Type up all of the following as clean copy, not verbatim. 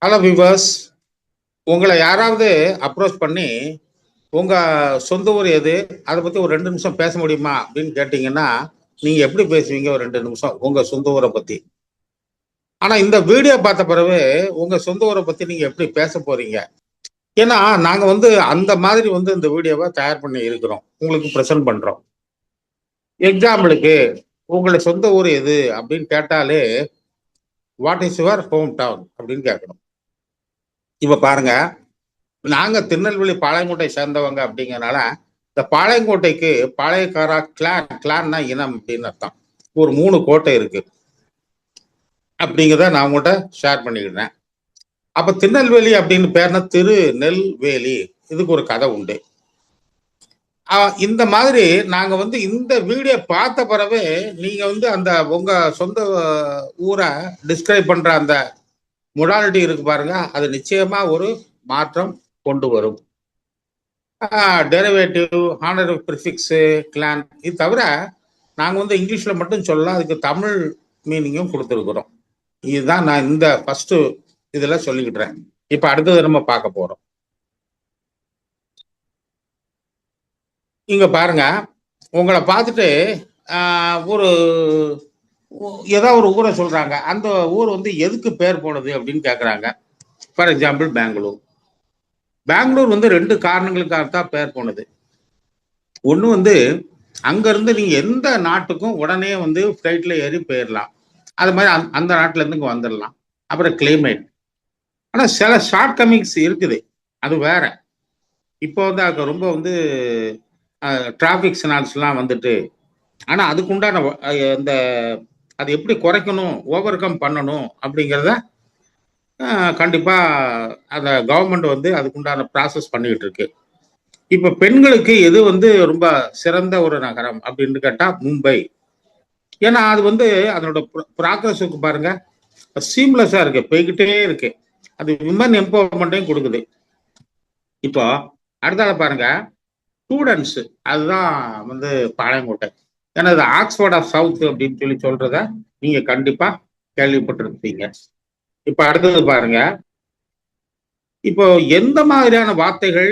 Hello viewers, உங்களை யாராவது approach பண்ணி உங்க சொந்த ஊர் எது, அதை பத்தி ஒரு 2 நிமிஷம் பேச முடியுமா அப்படின்னு கேட்டீங்கன்னா நீங்க எப்படி பேசுவீங்க? ஒரு 2 நிமிஷம் உங்க சொந்த ஊரை பத்தி. ஆனா இந்த வீடியோ பார்த்த பிறகு உங்க சொந்த ஊரை பத்தி நீங்க எப்படி பேச போறீங்க? ஏன்னா நாங்க அந்த மாதிரி இந்த வீடியோவை தயார் பண்ணி இருக்கிறோம், உங்களுக்கு ப்ரெசென்ட் பண்றோம். எக்ஸாம்பிளுக்கு உங்களுடைய சொந்த ஊர் எது அப்படின்னு கேட்டாலே what is your home town அப்படின்னு கேட்கணும். இப்ப பாருங்க, நாங்க திருநெல்வேலி பாளையங்கோட்டை சேர்ந்தவங்க அப்படிங்கறனால இந்த பாளையங்கோட்டைக்கு பாளையக்காரா கிளான்னா இனம் அப்படின்னு அர்த்தம். ஒரு 3 கோட்டை இருக்கு அப்படிங்கிறத நான் உங்கள்கிட்ட ஷேர் பண்ணிக்கிட்டேன். அப்ப திருநெல்வேலி அப்படின்னு பேர்னா திரு நெல்வேலி, இதுக்கு ஒரு கதை உண்டு. இந்த மாதிரி நாங்க இந்த வீடியோ பார்த்த பிறகு நீங்க அந்த உங்க சொந்த ஊரை டிஸ்கிரைப் பண்ற அந்த மொடாலிட்டி இருக்கு பாருங்க, அது நிச்சயமா ஒரு மாற்றம் கொண்டு வரும். டெரிவேட்டிவ், ஹானர் ப்ரிஃபிக்ஸ், கிளான், இது தவிர நாங்கள் இங்கிலீஷில் மட்டும் சொல்லலாம், அதுக்கு தமிழ் மீனிங்கும் கொடுத்துருக்குறோம். இதுதான் நான் இந்த ஃபர்ஸ்ட் இதில் சொல்லிக்கிட்டுறேன். இப்போ அடுத்தது நம்ம பார்க்க போகிறோம். இங்கே பாருங்க, உங்களை பார்த்துட்டு ஒரு ஏதாவது ஒரு ஊரை சொல்கிறாங்க. அந்த ஊர் எதுக்கு பேர் போனது அப்படின்னு கேட்குறாங்க. For example Bangalore. பெங்களூர் 2 காரணங்களுக்காகத்தான் பேர் போனது. ஒன்று அங்கிருந்து நீங்க எந்த நாட்டுக்கும் உடனே ஃப்ளைட்ல ஏறி போயிடலாம். அது மாதிரி அந்த நாட்டுல இருந்து இங்க வந்துடலாம். அப்புறம் கிளைமேட். ஆனா சில ஷார்ட் கமிங்ஸ் இருக்குது, அது வேற. இப்போ அங்க ரொம்ப டிராபிக் சினால்ஸ்லாம் வந்துட்டு, ஆனா அதுக்குண்டான இந்த அது எப்படி குறைக்கணும், ஓவர் கம் பண்ணணும் அப்படிங்கிறத கண்டிப்பா அந்த கவர்மெண்ட் அதுக்குண்டான ப்ராசஸ் பண்ணிக்கிட்டு இருக்கு. இப்ப பெண்களுக்கு எது ரொம்ப சிறந்த ஒரு நகரம் அப்படின்னு கேட்டா மும்பை. ஏன்னா அது அதனோட ப்ராக்ரஸுக்கு பாருங்க, சீம்லெஸ்ஸா இருக்கு, போய்கிட்டே இருக்கு. அது விமன் எம்பவர்மெண்ட்டையும் கொடுக்குது. இப்போ அடுத்தால பாருங்க, ஸ்டூடெண்ட்ஸ், அதுதான் பாளையங்கோட்டை. ஏன்னா இது ஆக்ஸ்போர்ட் ஆஃப் சவுத் அப்படின்னு சொல்லி சொல்றத நீங்க கண்டிப்பா கேள்விப்பட்டிருப்பீங்க. இப்ப அடுத்தது பாருங்க, இப்போ எந்த மாதிரியான வார்த்தைகள்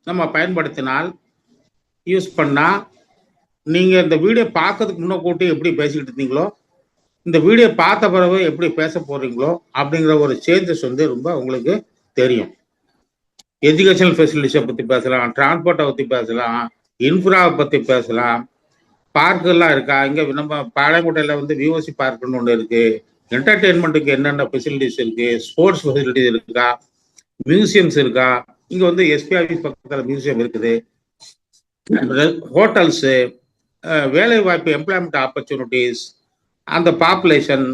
நம்ம பயன்படுத்தினால், யூஸ் பண்ணா, நீங்க இந்த வீடியோ பார்க்கறதுக்கு முன்னக்கூட்டி எப்படி பேசிக்கிட்டு இருந்தீங்களோ, இந்த வீடியோ பார்த்த பிறகு எப்படி பேச போறீங்களோ அப்படிங்கிற ஒரு சேஞ்சஸ் ரொம்ப உங்களுக்கு தெரியும். எஜுகேஷனல் ஃபெசிலிட்டிஸை பத்தி பேசலாம், டிரான்ஸ்போர்ட்டை பத்தி பேசலாம், இன்ஃப்ராவை பத்தி பேசலாம். பார்க் எல்லாம் இருக்கா? இங்க நம்ம பாளையங்கோட்டையில விஓசி பார்க்னு ஒன்று இருக்கு. என்டர்டெயின்மெண்ட்டுக்கு என்னென்ன ஃபெசிலிட்டிஸ் இருக்கு, ஸ்போர்ட்ஸ் ஃபெசிலிட்டிஸ் இருக்கா, மியூசியம்ஸ் இருக்கா? இங்க எஸ்பி ஆஃபீஸ் பக்கத்துல மியூசியம் இருக்குது. ஹோட்டல்ஸ், வேலை வாய்ப்பு, எம்ப்ளாய்மெண்ட் ஆப்பர்ச்சுனிட்டிஸ், அந்த பாப்புலேஷன்,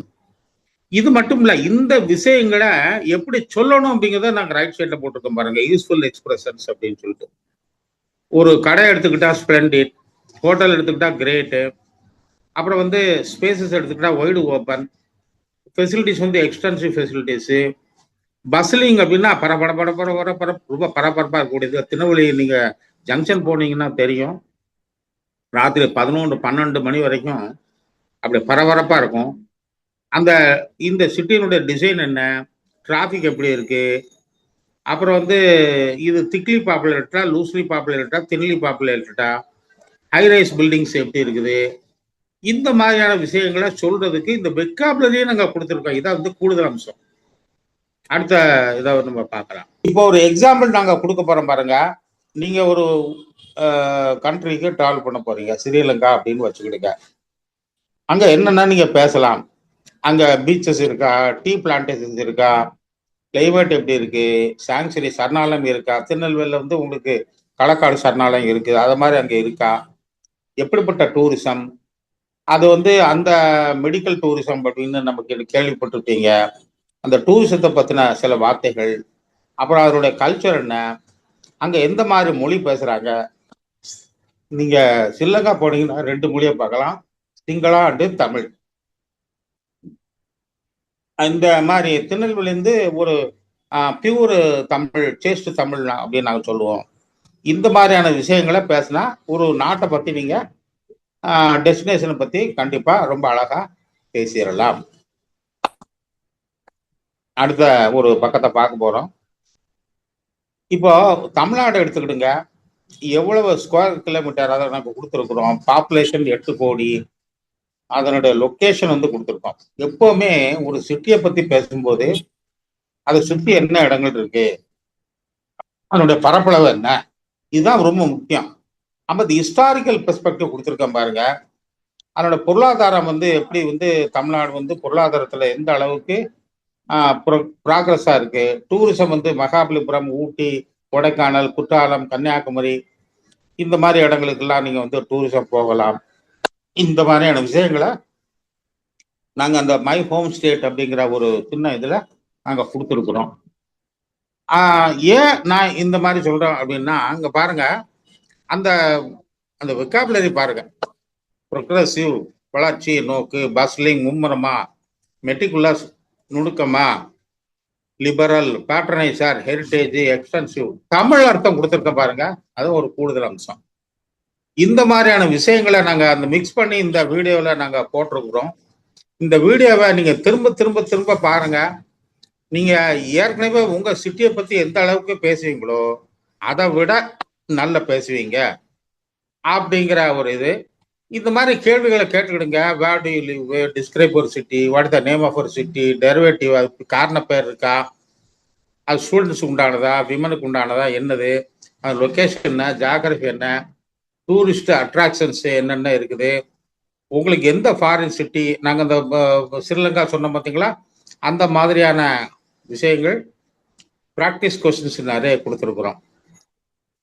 இது மட்டும் இல்ல, இந்த விஷயங்களை எப்படி சொல்லணும் அப்படிங்கிறத நாங்க ரைட் சைட்ல போட்டிருக்கோம் பாருங்க, யூஸ்ஃபுல் எக்ஸ்பிரஷன்ஸ் அப்படின்னு சொல்லிட்டு. ஒரு கடை எடுத்துக்கிட்டா ஸ்பிளண்டிட், ஹோட்டல் எடுத்துக்கிட்டா கிரேட்டு, அப்புறம் ஸ்பேசஸ் எடுத்துக்கிட்டா wide open, facilities extensive facilities, bustling அப்படின்னா ரொம்ப பரபரப்பா இருக்கக்கூடியது. திருநெல்வேலி நீங்க ஜங்ஷன் போனீங்கன்னா தெரியும், ராத்திரி 11-12 மணி வரைக்கும் அப்படி பரபரப்பா இருக்கும். இந்த சிட்டியினுடைய டிசைன் என்ன, டிராபிக் எப்படி இருக்கு, அப்புறம் இது திக்லி பாப்புலேட்டா, லூஸ்லி பாப்புலேட்டா, தின்லி பாப்புலேட்டா, ஹைரைஸ் பில்டிங்ஸ் எப்படி இருக்குது, இந்த மாதிரியான விஷயங்களை சொல்றதுக்கு இந்த வெக்காபுலரியே நாங்க கொடுத்துருக்கோம். இதான் கூடுதல் அம்சம். அடுத்த இதை நம்ம பார்க்கலாம். இப்போ ஒரு எக்ஸாம்பிள் நாங்க கொடுக்க போறோம் பாருங்க. நீங்க ஒரு கண்ட்ரிக்கு டிராவல் பண்ண போறீங்க, ஸ்ரீலங்கா அப்படின்னு வச்சுக்கிடுங்க. அங்க என்னன்னா நீங்க பேசலாம். அங்க பீச்சஸ் இருக்கா, டீ பிளான்டேஷன்ஸ் இருக்கா, கிளைமேட் எப்படி இருக்கு, சாங்சுரி சரணாலயம் இருக்கா, திருநெல்வேலியில உங்களுக்கு களக்காடு சரணாலயம் இருக்கு, அது மாதிரி அங்க இருக்கா, எப்படிப்பட்ட டூரிசம், அது அந்த மெடிக்கல் டூரிசம் அப்படின்னு நமக்கு கேள்விப்பட்டிருப்பீங்க. அந்த டூரிசத்தை பத்தின சில வார்த்தைகள், அப்புறம் அதனுடைய கல்ச்சர் என்ன, அங்க எந்த மாதிரி மொழி பேசுறாங்க. நீங்க ஸ்ரீலங்கா போனீங்கன்னா 2 மொழியை பார்க்கலாம், சிங்களா அண்டு தமிழ். இந்த மாதிரி திருநெல்வேலியிருந்து ஒரு பியூர் தமிழ், சேஸ்ட் தமிழ் அப்படின்னு நாங்கள் சொல்லுவோம். இந்த மாதிரியான விஷயங்களை பேசினா ஒரு நாட்டை பத்தி நீங்க டெஸ்டினேஷனை பத்தி கண்டிப்பா ரொம்ப அழகா பேசிடலாம். அடுத்த ஒரு பக்கத்தை பார்க்க போறோம். இப்போ தமிழ்நாடு எடுத்துக்கிடுங்க, எவ்வளவு ஸ்கொயர் கிலோமீட்டர் அதை நம்ம கொடுத்துருக்குறோம். பாப்புலேஷன் 8 கோடி. அதனுடைய லொக்கேஷன் வந்து கொடுத்துருக்கோம். எப்பவுமே ஒரு சிட்டியை பத்தி பேசும்போது அதை சுற்றி என்ன இடங்கள் இருக்கு, அதனுடைய பரப்பளவு என்ன, இதுதான் ரொம்ப முக்கியம். நம்ம ஹிஸ்டாரிக்கல் பெர்ஸ்பெக்டிவ் கொடுத்துருக்கோம் பாருங்க. அதனோட பொருளாதாரம் வந்து எப்படி வந்து தமிழ்நாடு வந்து பொருளாதாரத்துல எந்த அளவுக்கு ப்ராக்ரஸா இருக்கு. டூரிசம் வந்து மகாபலிபுரம், ஊட்டி, கொடைக்கானல், குற்றாலம், கன்னியாகுமரி இந்த மாதிரி இடங்களுக்கெல்லாம் நீங்க வந்து டூரிசம் போகலாம். இந்த மாதிரியான விஷயங்களை நாங்க அந்த மை ஹோம் ஸ்டேட் அப்படிங்கிற ஒரு சின்ன இதுல நாங்க கொடுத்துருக்குறோம். ஏன் நான் இந்த மாதிரி சொல்றேன் அப்படின்னா, அங்க பாருங்க, அந்த அந்த வெக்காபுலரி பாருங்க. ப்ரொக்ரெசிவ் வளர்ச்சி நோக்கு, பஸ்லிங் மும்முரமா, மெட்டிகுலஸ் நுணுக்கமா, liberal, patroniser, heritage, extensive, Tamil அர்த்தம் கொடுத்துருக்க பாருங்க. அது ஒரு கூடுதல் அம்சம். இந்த மாதிரியான விஷயங்களை நாங்க அந்த மிக்ஸ் பண்ணி இந்த வீடியோல நாங்க போட்டிருக்கிறோம். இந்த வீடியோவை நீங்க திரும்ப திரும்ப திரும்ப பாருங்க. நீங்க ஏற்கனவே உங்க சிட்டியை பத்தி எந்த அளவுக்கு பேசுவீங்களோ அதை விட நல்ல பேசுவீங்க அப்படிங்கிற ஒரு இது. இந்த மாதிரி கேள்விகளை கேட்டுக்கிடுங்க. Where do you live, describe ஒரு city, what the name of ஒரு சிட்டி, டெரிவேட்டிவ், அதுக்கு காரண பேர் இருக்கா, அது ஸ்டூடெண்ட்ஸுக்கு உண்டானதா, விமனுக்கு உண்டானதா, என்னது, அது லொக்கேஷன் என்ன, ஜியாகிரபி என்ன, டூரிஸ்ட் அட்ராக்ஷன்ஸ் என்னென்ன இருக்குது, உங்களுக்கு எந்த ஃபாரின் சிட்டி, நாங்கள் இந்த ஸ்ரீலங்கா சொன்னோம் பார்த்தீங்களா, அந்த மாதிரியான விஷயங்கள் ப்ராக்டிஸ் கொஸ்டின்ஸ் நிறைய கொடுத்துருக்குறோம்.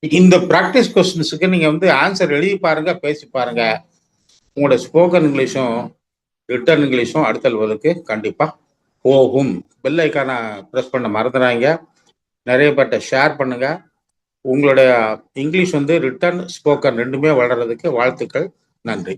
இந்த ப்ராக்டிஸ் கொஸ்டின்ஸுக்கு நீங்கள் வந்து ஆன்சர் எழுதி பாருங்க, பேசி பாருங்க. உங்களோட ஸ்போக்கன் இங்கிலீஷும் ரிட்டன் இங்கிலீஷும் அடுத்த லெவலுக்கு கண்டிப்பாக போகும். பெல் ஐக்கானை ப்ரெஸ் பண்ண மறந்துடாங்க. நிறைய பேர்ட்ட ஷேர் பண்ணுங்க. உங்களுடைய இங்கிலீஷ் வந்து ரிட்டன், ஸ்போக்கன் ரெண்டுமே வளர்றதுக்கு வாழ்த்துக்கள். நன்றி.